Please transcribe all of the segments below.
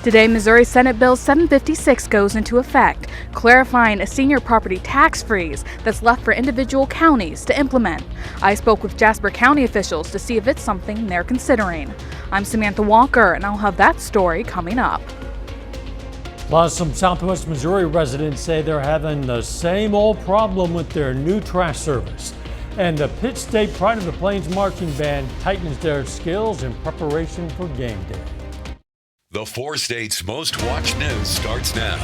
Today, Missouri Senate Bill 756 goes into effect, clarifying a senior property tax freeze that's left for individual counties to implement. I spoke with Jasper County officials to see if it's something they're considering. I'm Samantha Walker, and I'll have that story coming up. Plus, some Southwest Missouri residents say they're having the same old problem with their new trash service. And the Pitt State Pride of the Plains Marching Band tightens their skills in preparation for game day. The four states' most watched news starts now.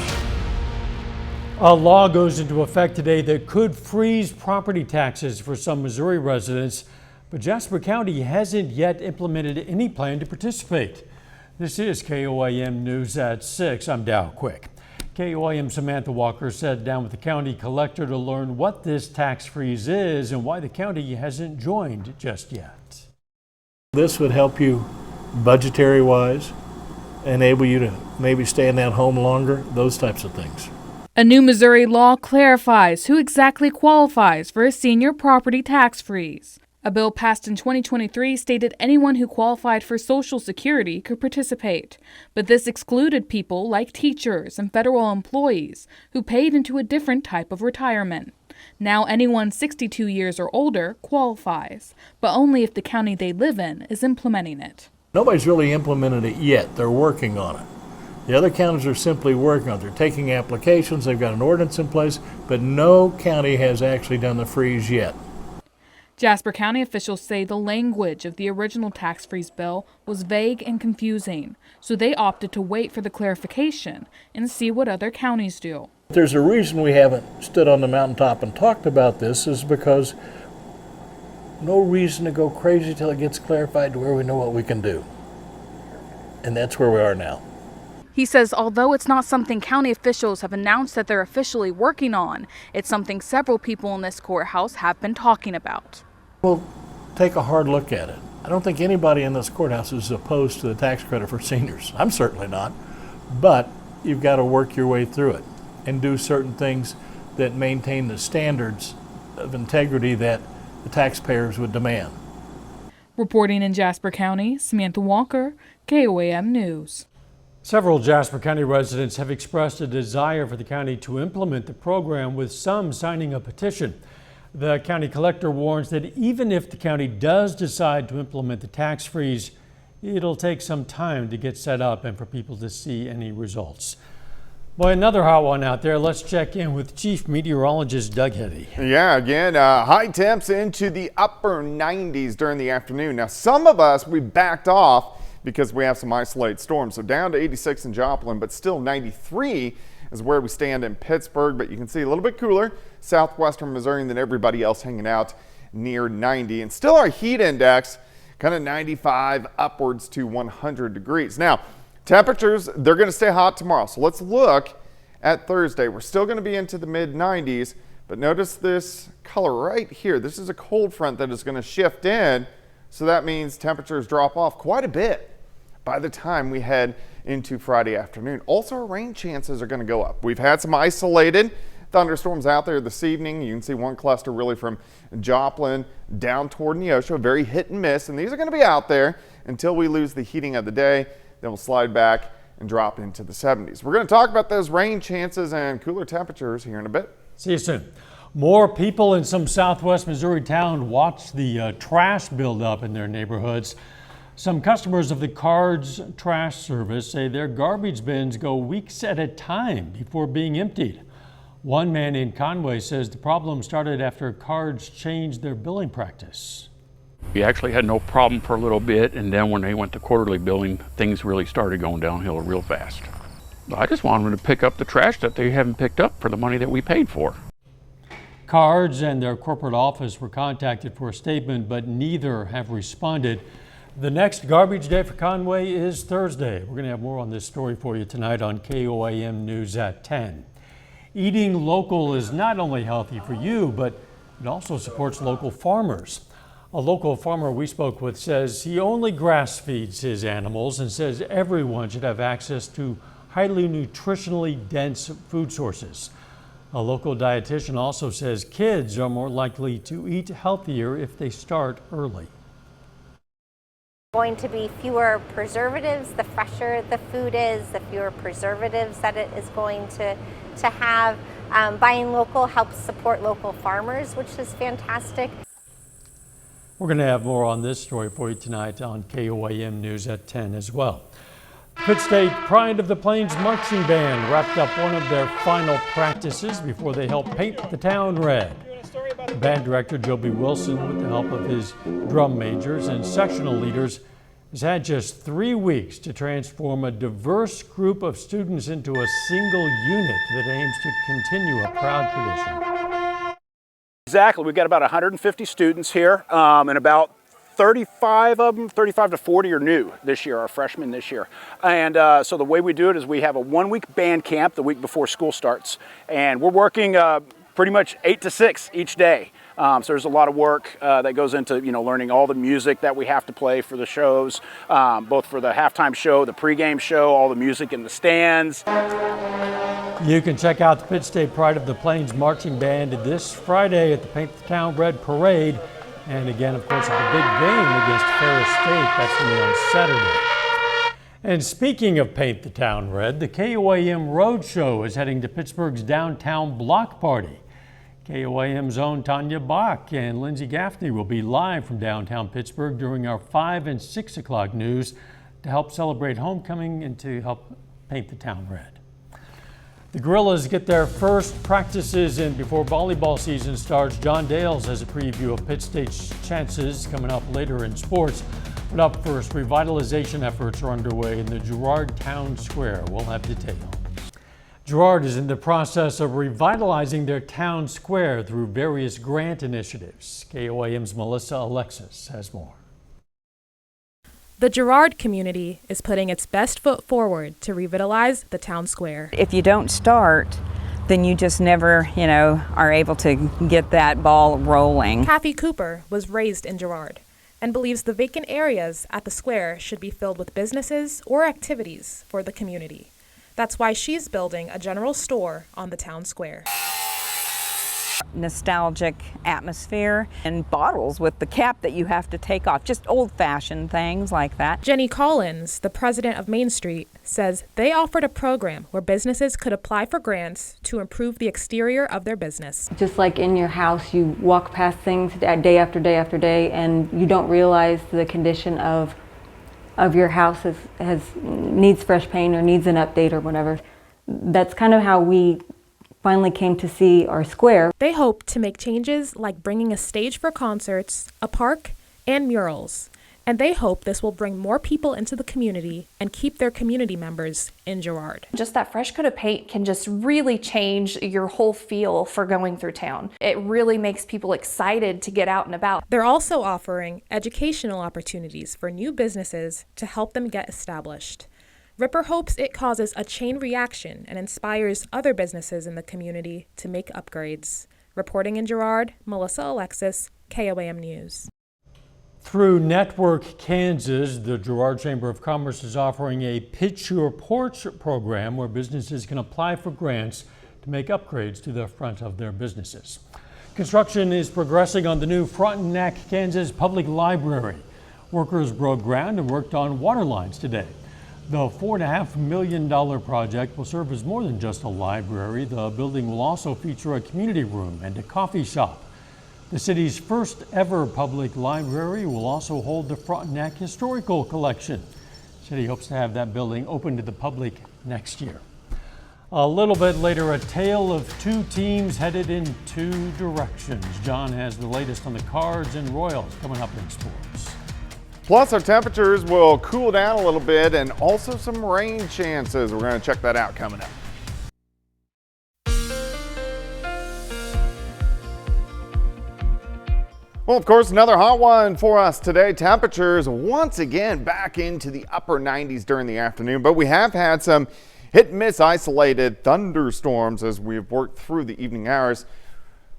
A law goes into effect today that could freeze property taxes for some Missouri residents, but Jasper County hasn't yet implemented any plan to participate. This is KOAM News at 6. I'm Dow Quick. KOAM Samantha Walker sat down with the county collector to learn what this tax freeze is and why the county hasn't joined just yet. This would help you budgetary-wise, enable you to maybe stay in that home longer, those types of things. A new Missouri law clarifies who exactly qualifies for a senior property tax freeze. A bill passed in 2023 stated anyone who qualified for Social Security could participate, but this excluded people like teachers and federal employees who paid into a different type of retirement. Now anyone 62 years or older qualifies, but only if the county they live in is implementing it. Nobody's really implemented it yet. They're working on it. The other counties are simply working on it. They're taking applications, they've got an ordinance in place, but no county has actually done the freeze yet. Jasper County officials say the language of the original tax freeze bill was vague and confusing, so they opted to wait for the clarification and see what other counties do. There's a reason we haven't stood on the mountaintop and talked about this is because no reason to go crazy till it gets clarified to where we know what we can do. And that's where we are now. He says although it's not something county officials have announced that they're officially working on, it's something several people in this courthouse have been talking about. We'll take a hard look at it. I don't think anybody in this courthouse is opposed to the tax credit for seniors. I'm certainly not. But you've got to work your way through it and do certain things that maintain the standards of integrity that the taxpayers would demand. Reporting in Jasper County, Samantha Walker, KOAM News. Several Jasper County residents have expressed a desire for the county to implement the program, with some signing a petition. The county collector warns that even if the county does decide to implement the tax freeze, it'll take some time to get set up and for people to see any results. Boy, another hot one out there. Let's check in with Chief Meteorologist Doug Heddy. Yeah, again, high temps into the upper 90s during the afternoon. Now, some of us, we backed off because we have some isolated storms. So down to 86 in Joplin, but still 93 is where we stand in Pittsburgh. But you can see a little bit cooler southwestern Missouri than everybody else, hanging out near 90. And still our heat index, kind of 95 upwards to 100 degrees. Now, temperatures, they're going to stay hot tomorrow. So let's look at Thursday. We're still going to be into the mid 90s, but notice this color right here. This is a cold front that is going to shift in. So that means temperatures drop off quite a bit by the time we head into Friday afternoon. Also, our rain chances are going to go up. We've had some isolated thunderstorms out there this evening. You can see one cluster really from Joplin down toward Neosho, very hit and miss. And these are going to be out there until we lose the heating of the day. Then we'll slide back and drop into the 70s. We're going to talk about those rain chances and cooler temperatures here in a bit. See you soon. More people in some southwest Missouri towns watch the trash build up in their neighborhoods. Some customers of the Cards trash service say their garbage bins go weeks at a time before being emptied. One man in Conway says the problem started after Cards changed their billing practice. We actually had no problem for a little bit, and then when they went to quarterly billing, things really started going downhill real fast. I just wanted them to pick up the trash that they haven't picked up for the money that we paid for. Cards and their corporate office were contacted for a statement, but neither have responded. The next garbage day for Conway is Thursday. We're going to have more on this story for you tonight on KOAM News at 10. Eating local is not only healthy for you, but it also supports local farmers. A local farmer we spoke with says he only grass feeds his animals and says everyone should have access to highly nutritionally dense food sources. A local dietitian also says kids are more likely to eat healthier if they start early. Going to be fewer preservatives. The fresher the food is, the fewer preservatives that it is going to have. Buying local helps support local farmers, which is fantastic. We're going to have more on this story for you tonight on KOAM News at 10 as well. Pitt State Pride of the Plains Marching Band wrapped up one of their final practices before they helped paint the town red. Band director Joby Wilson, with the help of his drum majors and sectional leaders, has had just 3 weeks to transform a diverse group of students into a single unit that aims to continue a proud tradition. Exactly. We've got about 150 students here, and about 35 of them, 35 to 40 are new this year, are freshmen this year. And so the way we do it is we have a 1-week band camp the week before school starts. And we're working pretty much 8 to 6 each day. So there's a lot of work that goes into, learning all the music that we have to play for the shows, both for the halftime show, the pregame show, all the music in the stands. You can check out the Pitt State Pride of the Plains Marching Band this Friday at the Paint the Town Red Parade. And again, of course, at the big game against Ferris State. That's going to be on Saturday. And speaking of Paint the Town Red, the KOAM Roadshow is heading to Pittsburgh's downtown block party. KOAM's own Tanya Bach and Lindsay Gaffney will be live from downtown Pittsburgh during our 5 and 6 o'clock news to help celebrate homecoming and to help paint the town red. The Gorillas get their first practices in before volleyball season starts. John Dales has a preview of Pitt State's chances coming up later in sports. But up first, revitalization efforts are underway in the Girard Town Square. We'll have details. Girard is in the process of revitalizing their town square through various grant initiatives. KOAM's Melissa Alexis has more. The Girard community is putting its best foot forward to revitalize the town square. If you don't start, then you just never, are able to get that ball rolling. Kathy Cooper was raised in Girard and believes the vacant areas at the square should be filled with businesses or activities for the community. That's why she's building a general store on the town square. Nostalgic atmosphere and bottles with the cap that you have to take off, just old-fashioned things like that. Jenny Collins, the president of Main Street, says they offered a program where businesses could apply for grants to improve the exterior of their business. Just like in your house, you walk past things day after day after day, and you don't realize the condition of your house needs fresh paint or needs an update or whatever. That's kind of how we finally came to see our square. They hope to make changes like bringing a stage for concerts, a park, and murals. And they hope this will bring more people into the community and keep their community members in Girard. Just that fresh coat of paint can just really change your whole feel for going through town. It really makes people excited to get out and about. They're also offering educational opportunities for new businesses to help them get established. Ripper hopes it causes a chain reaction and inspires other businesses in the community to make upgrades. Reporting in Girard, Melissa Alexis, KOAM News. Through Network Kansas, the Girard Chamber of Commerce is offering a Pitch Your Porch program where businesses can apply for grants to make upgrades to the front of their businesses. Construction is progressing on the new Frontenac, Kansas Public Library. Workers broke ground and worked on water lines today. The $4.5 million project will serve as more than just a library. The building will also feature a community room and a coffee shop. The city's first ever public library will also hold the Frontenac Historical Collection. The city hopes to have that building open to the public next year. A little bit later, a tale of two teams headed in two directions. John has the latest on the Cards and Royals coming up in sports. Plus, our temperatures will cool down a little bit and also some rain chances. We're going to check that out coming up. Well, of course, another hot one for us today. Temperatures once again back into the upper 90s during the afternoon, but we have had some hit and miss isolated thunderstorms as we've worked through the evening hours.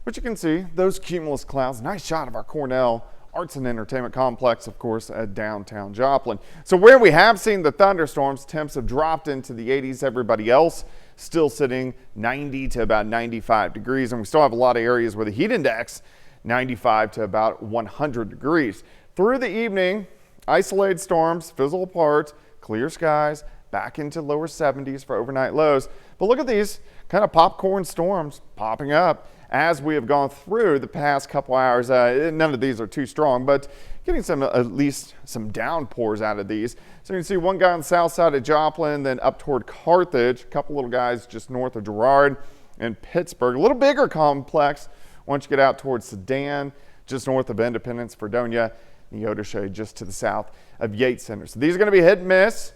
But you can see those cumulus clouds. Nice shot of our Cornell Arts and Entertainment Complex, of course, at downtown Joplin. So where we have seen the thunderstorms, temps have dropped into the 80s. Everybody else still sitting 90 to about 95 degrees. And we still have a lot of areas where the heat index 95 to about 100 degrees. Through the evening, isolated storms fizzle apart, clear skies, back into lower 70s for overnight lows. But look at these kind of popcorn storms popping up as we have gone through the past couple hours. None of these are too strong, but getting at least some downpours out of these. So you can see one guy on the south side of Joplin, then up toward Carthage, a couple little guys just north of Girard and Pittsburgh. A little bigger complex once you get out towards Sedan, just north of Independence, Fredonia, Neodesha, just to the south of Yates Center. So these are going to be hit and miss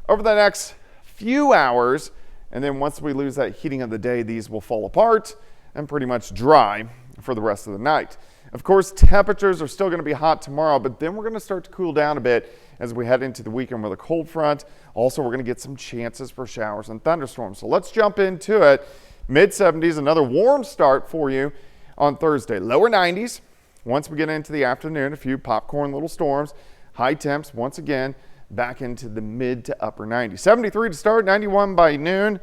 over the next few hours. And then once we lose that heating of the day, these will fall apart and pretty much dry for the rest of the night. Of course, temperatures are still going to be hot tomorrow, but then we're going to start to cool down a bit as we head into the weekend with a cold front. Also, we're going to get some chances for showers and thunderstorms. So let's jump into it. Mid-70s, another warm start for you on Thursday. Lower 90s. Once we get into the afternoon, a few popcorn little storms. High temps, once again, back into the mid to upper 90s. 73 to start, 91 by noon.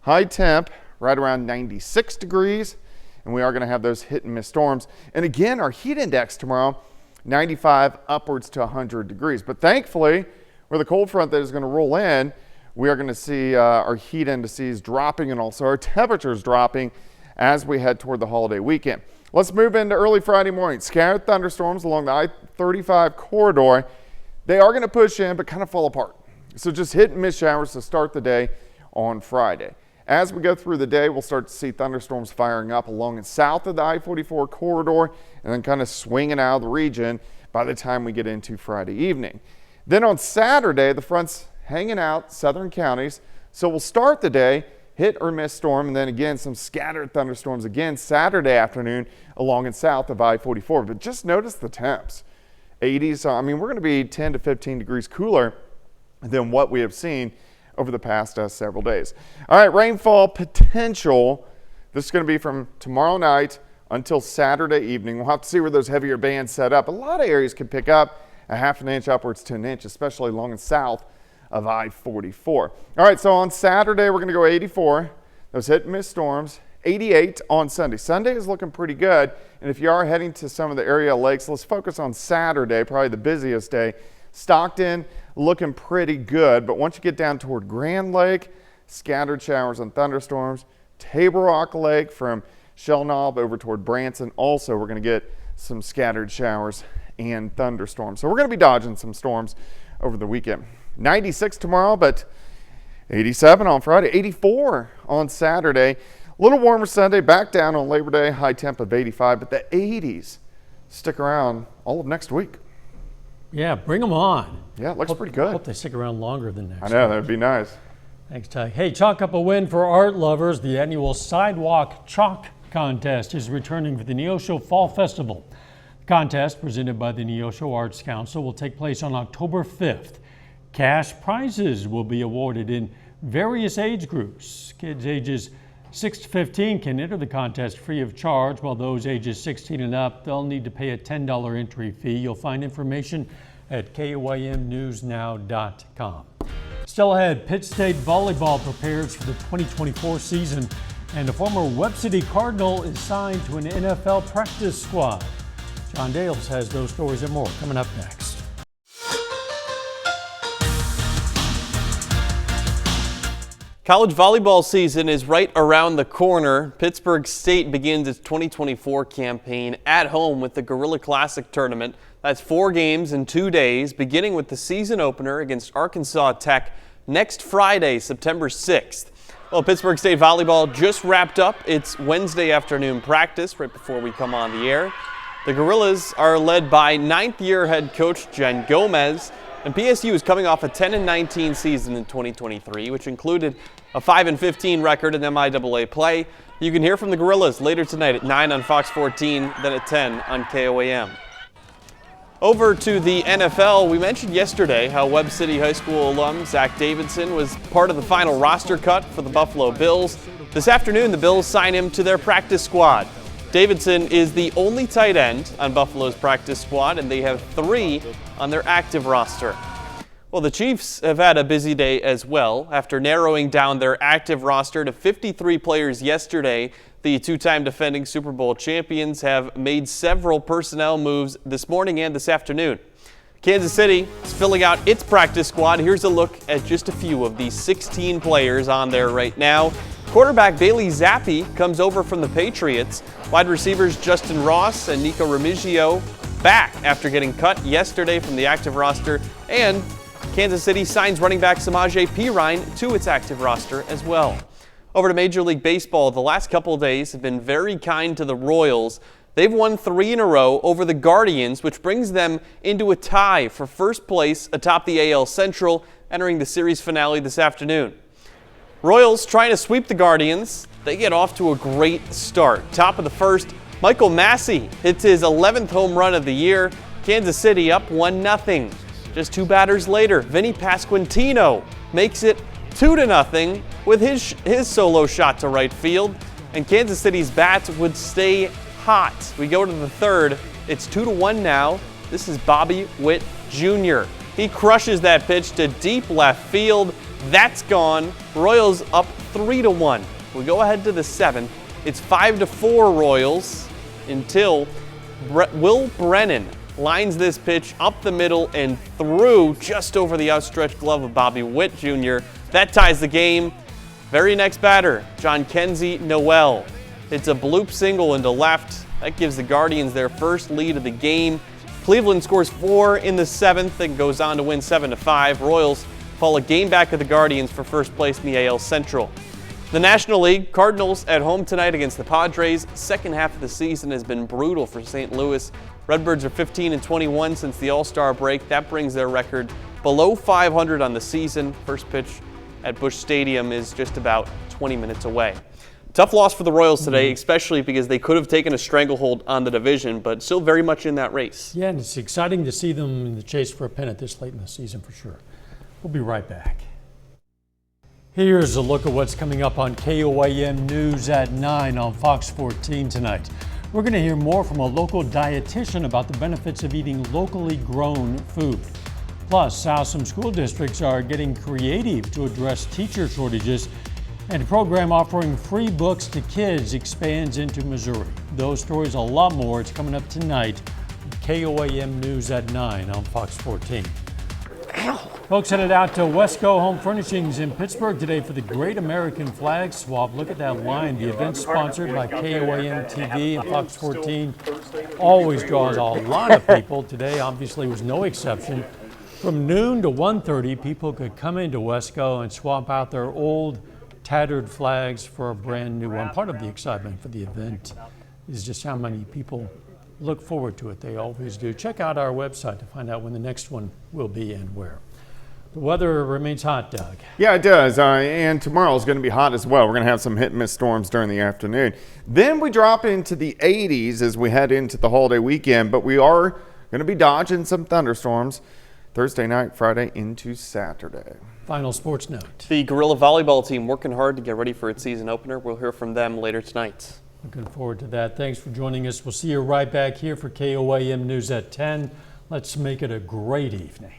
High temp right around 96 degrees. And we are going to have those hit and miss storms. And again, our heat index tomorrow, 95 upwards to 100 degrees. But thankfully, with a cold front that is going to roll in, we are going to see our heat indices dropping and also our temperatures dropping as we head toward the holiday weekend. Let's move into early Friday morning. Scattered thunderstorms along the I-35 corridor. They are going to push in but kind of fall apart. So just hit and miss showers to start the day on Friday. As we go through the day, we'll start to see thunderstorms firing up along and south of the I-44 corridor and then kind of swinging out of the region by the time we get into Friday evening. Then on Saturday, the front's hanging out southern counties. So we'll start the day, hit or miss storm, and then again some scattered thunderstorms again Saturday afternoon along and south of I-44. But just notice the temps. 80s, I mean, we're going to be 10 to 15 degrees cooler than what we have seen over the past several days. All right, rainfall potential. This is going to be from tomorrow night until Saturday evening. We'll have to see where those heavier bands set up. A lot of areas could pick up a half an inch upwards to an inch, especially along and south of I-44. All right, so on Saturday, we're going to go 84. Those hit and miss storms. 88 on Sunday. Sunday is looking pretty good. And if you are heading to some of the area lakes, let's focus on Saturday, probably the busiest day. Stockton looking pretty good, but once you get down toward Grand Lake, scattered showers and thunderstorms. Table Rock Lake from Shell Knob over toward Branson, also we're going to get some scattered showers and thunderstorms. So we're going to be dodging some storms over the weekend. 96 tomorrow, but 87 on Friday, 84 on Saturday. A little warmer Sunday, back down on Labor Day, high temp of 85, but the 80s stick around all of next week. Yeah, bring them on. Yeah, it looks pretty good. I hope they stick around longer than next I know, week. that would be nice. Thanks, Ty. Hey, chalk up a win for art lovers. The annual Sidewalk Chalk Contest is returning for the Neosho Fall Festival. The contest, presented by the Neosho Arts Council, will take place on October 5th. Cash prizes will be awarded in various age groups. Kids ages 6 to 15 can enter the contest free of charge, while those ages 16 and up, they'll need to pay a $10 entry fee. You'll find information at KYMNewsNow.com. Still ahead, Pitt State volleyball prepares for the 2024 season, and a former Webb City Cardinal is signed to an NFL practice squad. John Dales has those stories and more coming up next. College volleyball season is right around the corner. Pittsburgh State begins its 2024 campaign at home with the Gorilla Classic tournament. That's 4 games in 2 days, beginning with the season opener against Arkansas Tech next Friday, September 6th. Well, Pittsburgh State volleyball just wrapped up its Wednesday afternoon practice right before we come on the air. The Gorillas are led by 9th-year head coach Jen Gomez. And PSU is coming off a 10-19 season in 2023, which included a 5-15 record in MIAA play. You can hear from the Gorillas later tonight at 9 on Fox 14, then at 10 on KOAM. Over to the NFL, we mentioned yesterday how Webb City High School alum Zach Davidson was part of the final roster cut for the Buffalo Bills. This afternoon, the Bills sign him to their practice squad. Davidson is the only tight end on Buffalo's practice squad, and they have 3 on their active roster. Well, the Chiefs have had a busy day as well. After narrowing down their active roster to 53 players yesterday, the 2-time defending Super Bowl champions have made several personnel moves this morning and this afternoon. Kansas City is filling out its practice squad. Here's a look at just a few of the 16 players on there right now. Quarterback Bailey Zappi comes over from the Patriots. Wide receivers Justin Ross and Nico Remigio back after getting cut yesterday from the active roster. And Kansas City signs running back Samaje Perine to its active roster as well. Over to Major League Baseball, the last couple of days have been very kind to the Royals. They've won 3 in a row over the Guardians, which brings them into a tie for first place atop the AL Central, entering the series finale this afternoon. Royals trying to sweep the Guardians. They get off to a great start. Top of the first, Michael Massey hits his 11th home run of the year. Kansas City up 1-0. Just 2 batters later, Vinny Pasquantino makes it 2-0 with his solo shot to right field. And Kansas City's bats would stay hot. We go to the third. It's 2-1 now. This is Bobby Witt Jr. He crushes that pitch to deep left field. That's gone. Royals up 3-1. We go ahead to the 7th. It's 5-4 Royals until Will Brennan lines this pitch up the middle and through just over the outstretched glove of Bobby Witt Jr. That ties the game. Very next batter, John Kenzie Noel. It's a bloop single into left. That gives the Guardians their first lead of the game. Cleveland scores 4 in the 7th and goes on to win 7-5. Royals fall a game back of the Guardians for first place in the AL Central. The National League, Cardinals at home tonight against the Padres. Second half of the season has been brutal for St. Louis. Redbirds are 15-21 since the All-Star break. That brings their record below 500 on the season. First pitch at Busch Stadium is just about 20 minutes away. Tough loss for the Royals today, especially because they could have taken a stranglehold on the division, but still very much in that race. Yeah, and it's exciting to see them in the chase for a pennant this late in the season for sure. We'll be right back. Here's a look at what's coming up on KOAM News at 9 on Fox 14 tonight. We're going to hear more from a local dietitian about the benefits of eating locally grown food. Plus, how some school districts are getting creative to address teacher shortages, and a program offering free books to kids expands into Missouri. Those stories, a lot more. It's coming up tonight. KOAM News at 9 on Fox 14. Folks headed out to Wesco Home Furnishings in Pittsburgh today for the Great American Flag Swap. Look at that line. The event sponsored by KOAM TV and Fox 14 always draws a lot of people. Today obviously was no exception. From noon to 1:30, people could come into Wesco and swap out their old tattered flags for a brand new one. Part of the excitement for the event is just how many people look forward to it. They always do. Check out our website to find out when the next one will be and where. The weather remains hot, Doug. Yeah, it does. And tomorrow is going to be hot as well. We're going to have some hit and miss storms during the afternoon. Then we drop into the 80s as we head into the holiday weekend, but we are going to be dodging some thunderstorms Thursday night, Friday into Saturday. Final sports note. The Gorilla volleyball team working hard to get ready for its season opener. We'll hear from them later tonight. Looking forward to that. Thanks for joining us. We'll see you right back here for KOAM News at 10. Let's make it a great evening.